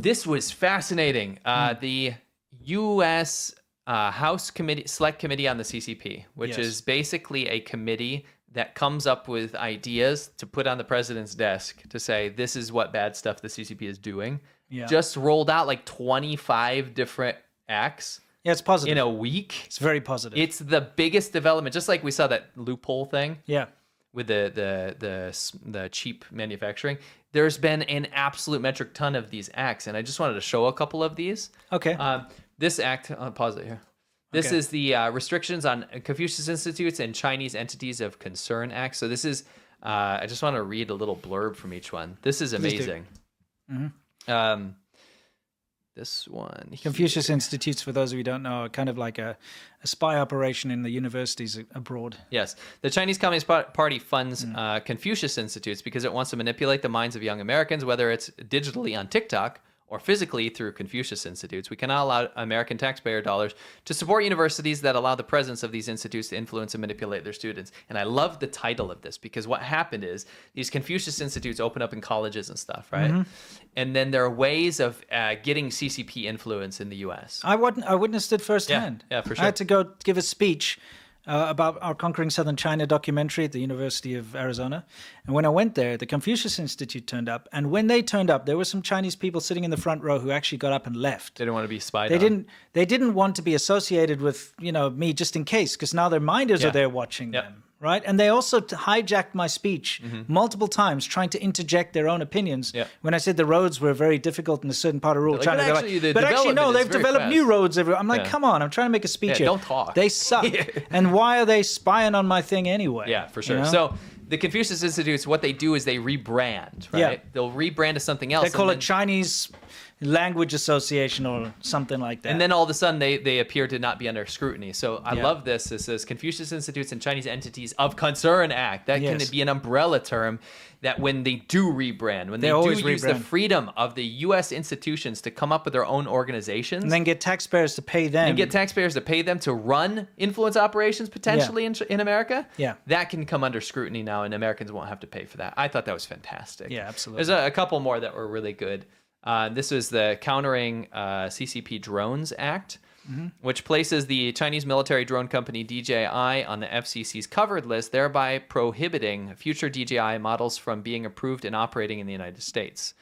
This was fascinating. The U.S. House Select Committee on the CCP, which is basically a committee that comes up with ideas to put on the president's desk to say, this is what bad stuff the CCP is doing. Yeah. Just rolled out like 25 different acts. Yeah, it's positive. In a week. It's very positive. It's the biggest development, just like we saw that loophole thing. Yeah. With the cheap manufacturing. There's been an absolute metric ton of these acts, and I just wanted to show a couple of these. Okay. This act, I'll pause it here. This is the Restrictions on Confucius Institutes and Chinese Entities of Concern Act. So this is, I just want to read a little blurb from each one. This is amazing. Mm-hmm. This one. Confucius Institutes, for those of you who don't know, are kind of like a spy operation in the universities abroad. Yes. The Chinese Communist Party funds Confucius Institutes because it wants to manipulate the minds of young Americans, whether it's digitally on TikTok or physically through Confucius Institutes. We cannot allow American taxpayer dollars to support universities that allow the presence of these institutes to influence and manipulate their students. And I love the title of this because what happened is these Confucius Institutes open up in colleges and stuff, right? Mm-hmm. And then there are ways of getting CCP influence in the U.S. I witnessed it firsthand. Yeah, for sure. I had to go give a speech about our Conquering Southern China documentary at the University of Arizona. And when I went there, the Confucius Institute turned up. And when they turned up, there were some Chinese people sitting in the front row who actually got up and left. They didn't want to be spied on. They didn't want to be associated with, me just in case, because now their minders are there watching them. Right? And they also hijacked my speech multiple times, trying to interject their own opinions. Yeah. When I said the roads were very difficult in a certain part of rural China, but actually, no, they've developed new roads everywhere. I'm like, come on, I'm trying to make a speech here. Don't talk. They suck. And why are they spying on my thing anyway? Yeah, for sure. So the Confucius Institutes, what they do is they rebrand, right? Yeah. They'll rebrand to something else. They call it Chinese Language Association or something like that. And then all of a sudden they appear to not be under scrutiny. So I love this. It says Confucius Institutes and Chinese Entities of Concern Act. That can be an umbrella term that when they do rebrand, when they do use the freedom of the U.S. institutions to come up with their own organizations. And then get taxpayers to pay them. And get taxpayers to pay them to run influence operations potentially in America. Yeah. That can come under scrutiny now and Americans won't have to pay for that. I thought that was fantastic. Yeah, absolutely. There's a couple more that were really good. This was the Countering CCP Drones Act, which places the Chinese military drone company DJI on the FCC's covered list, thereby prohibiting future DJI models from being approved and operating in the United States.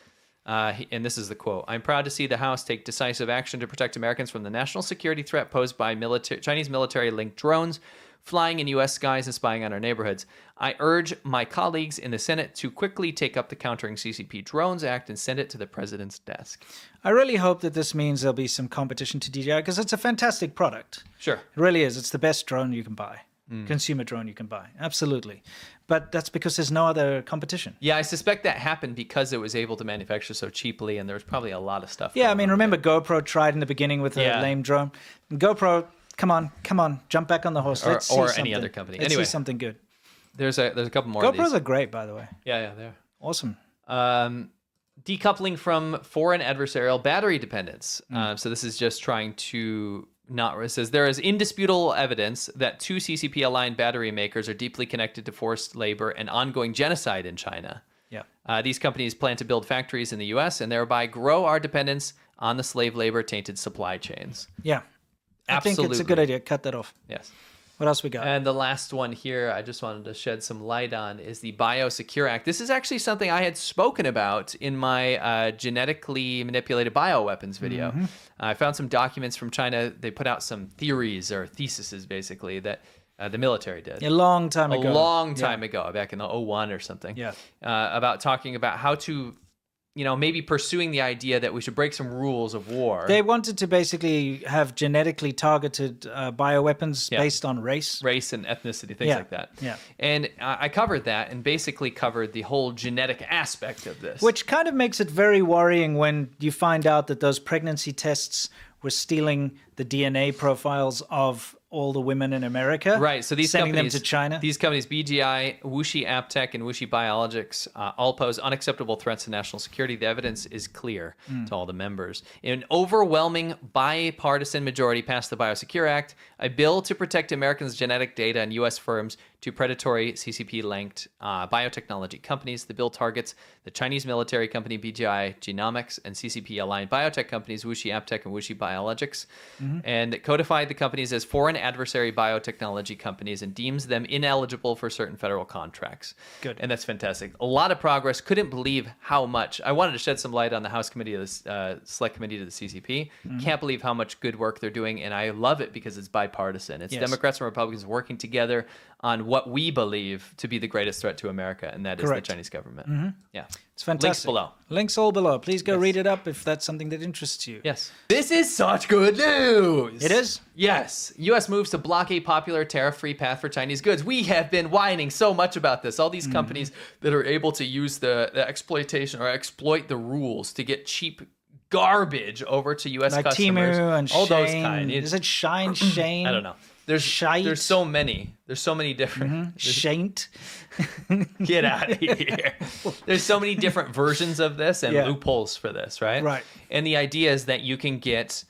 And this is the quote: "I'm proud to see the House take decisive action to protect Americans from the national security threat posed by Chinese military-linked drones flying in U.S. skies and spying on our neighborhoods. I urge my colleagues in the Senate to quickly take up the Countering CCP Drones Act and send it to the president's desk." I really hope that this means there'll be some competition to DJI because it's a fantastic product. Sure. It really is. It's the best drone you can buy. Consumer drone you can buy. Absolutely. But that's because there's no other competition. Yeah, I suspect that happened because it was able to manufacture so cheaply and there was probably a lot of stuff. Yeah, I mean, remember GoPro tried in the beginning with a lame drone? GoPro, come on, jump back on the horse. Let's see or something. Any other company. Let's anyway, see something good. There's a couple more GoPros of these. are great, by the way. Yeah, they're awesome. Decoupling from foreign adversarial battery dependence. So this is just trying to it says there is indisputable evidence that two CCP-aligned battery makers are deeply connected to forced labor and ongoing genocide in China. Yeah. These companies plan to build factories in the U.S. and thereby grow our dependence on the slave labor-tainted supply chains. Yeah. Absolutely. I think it's a good idea. Cut that off. Yes. What else we got? And the last one here I just wanted to shed some light on is the Biosecure Act. This is actually something I had spoken about in my genetically manipulated bioweapons video. I found some documents from China. They put out some theories or theses, basically, that the military did. A long time ago. A long time ago, back in the 2001 or something. Yeah. About talking about how to, maybe pursuing the idea that we should break some rules of war. They wanted to basically have genetically targeted bioweapons based on race. Race and ethnicity, things like that. Yeah. And I covered that and basically covered the whole genetic aspect of this. Which kind of makes it very worrying when you find out that those pregnancy tests were stealing the DNA profiles of all the women in America. Right. So these sending companies, them to China. These companies, BGI, Wuxi AppTech, and Wuxi Biologics, all pose unacceptable threats to national security. The evidence is clear to all the members. An overwhelming bipartisan majority passed the Biosecure Act, a bill to protect Americans' genetic data and U.S. firms to predatory CCP-linked biotechnology companies. The bill targets the Chinese military company BGI Genomics and CCP-aligned biotech companies WuXi AppTec and WuXi Biologics, and it codified the companies as foreign adversary biotechnology companies and deems them ineligible for certain federal contracts. Good. And that's fantastic. A lot of progress. Couldn't believe how much. I wanted to shed some light on the House Committee of the Select Committee to the CCP. Can't believe how much good work they're doing, and I love it because it's bipartisan. It's Democrats and Republicans working together on what we believe to be the greatest threat to America, and that is the Chinese government. Yeah. It's fantastic. Links below. Links all below. Please go read it up if that's something that interests you. Yes. This is such good news. It is? Yes. U.S. moves to block a popular tariff-free path for Chinese goods. We have been whining so much about this. All these companies that are able to use the exploitation or exploit the rules to get cheap garbage over to U.S. Like customers. Timu and all Shane. those kind. Is it Shine, Shane? I don't know. There's so many. There's so many different. Shaint. Get out of here. There's so many different versions of this and loopholes for this, right? Right. And the idea is that you can get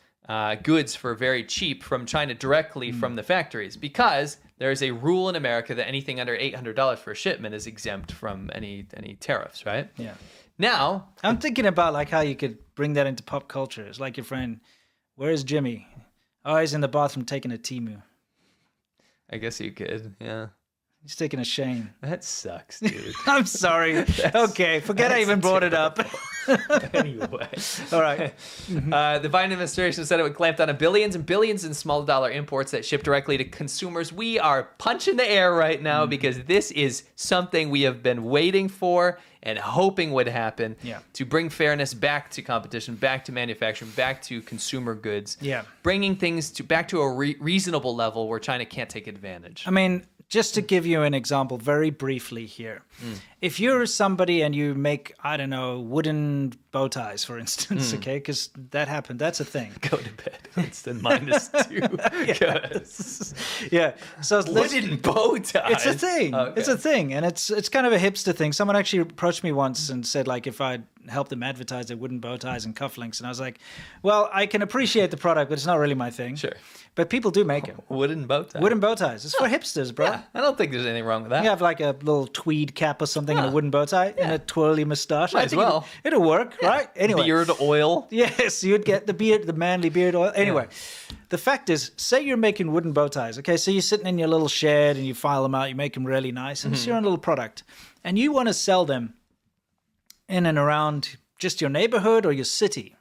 goods for very cheap from China directly from the factories, because there's a rule in America that anything under $800 for a shipment is exempt from any tariffs, right? Yeah. Now, I'm thinking about like how you could bring that into pop culture. It's like your friend, where's Jimmy? Oh, he's in the bathroom taking a Timu. I guess you could, yeah. He's taking a Shane. That sucks, dude. I'm sorry. Okay, forget I even brought it up. Anyway. All right. The Biden administration said it would clamp down on billions and billions in small dollar imports that ship directly to consumers. We are punching the air right now because this is something we have been waiting for and hoping would happen to bring fairness back to competition, back to manufacturing, back to consumer goods, bringing things back to a reasonable level where China can't take advantage. I mean, just to give you an example very briefly here, if you're somebody and you make, I don't know, wooden bow ties, for instance, okay, because that happened, that's a thing. Go to bed. Instant -2. Yeah. So wooden bow ties. It's a thing. Okay. It's a thing, and it's kind of a hipster thing. Someone actually approached me once and said, like, if I'd help them advertise their wooden bow ties and cufflinks, and I was like, well, I can appreciate the product, but it's not really my thing. Sure. But people do make it. Wooden bow ties. Wooden bow ties. It's for hipsters, bro. Yeah, I don't think there's anything wrong with that. You have like a little tweed cap or something and a wooden bow tie and a twirly mustache. Might as well. It'll work, right? Anyway. Beard oil. Yes, you'd get the beard, the manly beard oil. Anyway, the fact is, say you're making wooden bow ties. Okay, so you're sitting in your little shed and you file them out, you make them really nice, and it's your own little product. And you want to sell them in and around just your neighborhood or your city.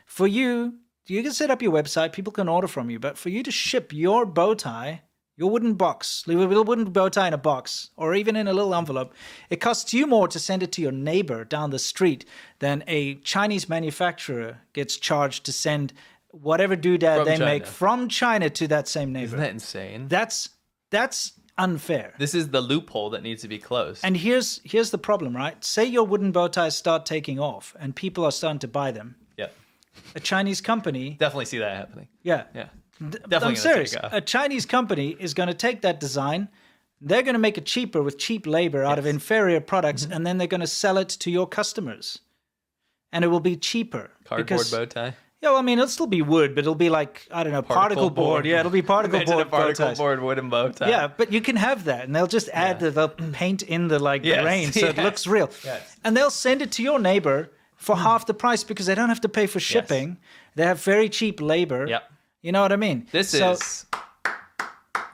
For you can set up your website, people can order from you, but for you to ship your bow tie, your wooden box, your wooden bow tie in a box, or even in a little envelope, it costs you more to send it to your neighbor down the street than a Chinese manufacturer gets charged to send whatever doodad they make from China to that same neighbor. Isn't that insane? That's unfair. This is the loophole that needs to be closed. And here's the problem, right? Say your wooden bow ties start taking off and people are starting to buy them. Yeah. A Chinese company... Definitely see that happening. Yeah. Yeah. I'm serious. A Chinese company is going to take that design, they're going to make it cheaper with cheap labor out of inferior products, and then they're going to sell it to your customers. And it will be cheaper. Cardboard bow tie? Yeah, well, I mean, it'll still be wood, but it'll be like, I don't know, particle board. Yeah, it'll be particle board. A particle board wooden bow tie. Yeah, but you can have that, and they'll just add they'll paint in the grain so it looks real. Yes. And they'll send it to your neighbor for half the price because they don't have to pay for shipping. They have very cheap labor. Yep. You know what I mean?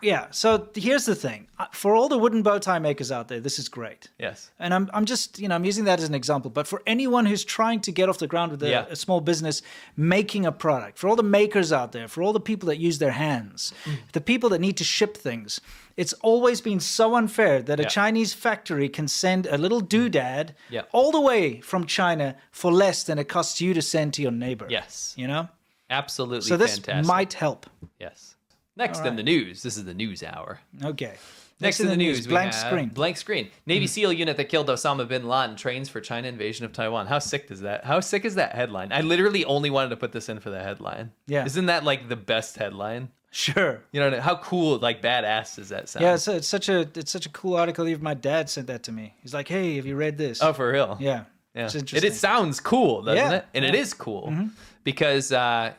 Yeah, so here's the thing. For all the wooden bow tie makers out there, this is great. Yes. And I'm just, I'm using that as an example. But for anyone who's trying to get off the ground with a small business, making a product, for all the makers out there, for all the people that use their hands, the people that need to ship things, it's always been so unfair that a Chinese factory can send a little doodad all the way from China for less than it costs you to send to your neighbor. Yes. You know? Absolutely so this fantastic. might help. Yes. Next in the news. This is the news hour. Okay. Next in the news, blank screen. Blank screen. Navy SEAL unit that killed Osama bin Laden trains for China invasion of Taiwan. How sick is that? How sick is that headline? I literally only wanted to put this in for the headline. Yeah. Isn't that like the best headline? Sure. You know how cool, like badass does that sound? Yeah, it's such a cool article. Even my dad sent that to me. He's like, "Hey, have you read this?" Oh, for real? Yeah. Yeah. It's interesting. It sounds cool, doesn't it? And it is cool because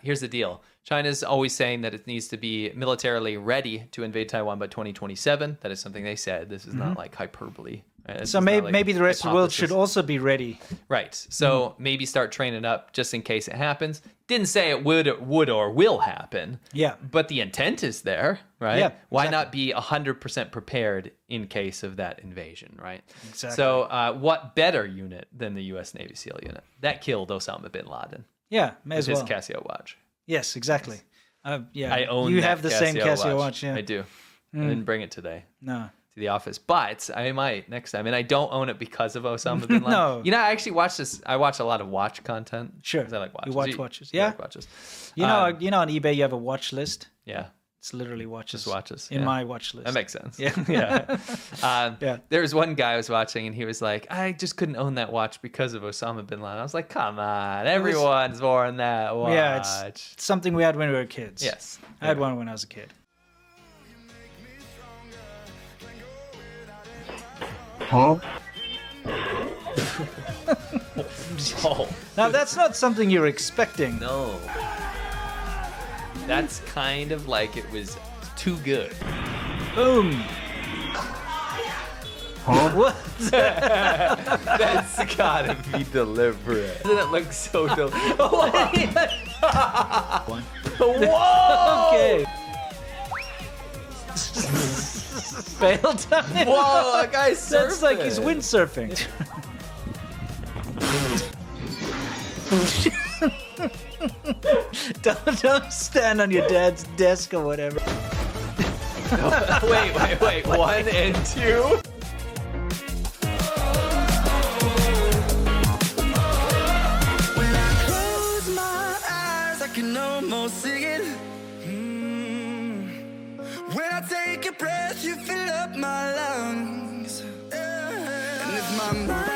here's the deal. China's always saying that it needs to be militarily ready to invade Taiwan by 2027. That is something they said. This is not like hyperbole. Right? So maybe the rest of the world should also be ready. Right. So maybe start training up just in case it happens. Didn't say it would or will happen. Yeah. But the intent is there, right? Yeah, Why not be 100% prepared in case of that invasion, right? Exactly. So what better unit than the U.S. Navy SEAL unit? That killed Osama bin Laden. Yeah, may as with well. his Casio watch. Yes, exactly. Yeah, I own you that have the same Casio watch. Yeah, I do. I didn't bring it today. No. To the office, but I might next time. And I don't own it because of Osama bin Laden. No. You know, I actually watch this. I watch a lot of watch content. Sure. 'Cause I like watches. You watch watches. You Yeah. like watches. You know, on eBay you have a watch list. Yeah. It's literally watches. Just watches. In yeah. my watch list. That makes sense. Yeah. yeah. Yeah. There was one guy I was watching, and he was like, "I just couldn't own that watch because of Osama bin Laden." I was like, "Come on, everyone's worn that watch." Yeah, it's something we had when we were kids. Yes. I had one when I was a kid. Huh? Oh Now that's not something you're expecting. no. That's kind of like it was too good. Boom. Huh? What? That's gotta be deliberate. Doesn't it look so deliberate? Whoa! Okay. Fail time. Whoa, that guy's surfing. That's like he's windsurfing. Don't stand on your dad's desk or whatever. Wait. 1 and 2. When I close my eyes, I can almost see it. When I take a breath, you fill up my lungs. And if my mind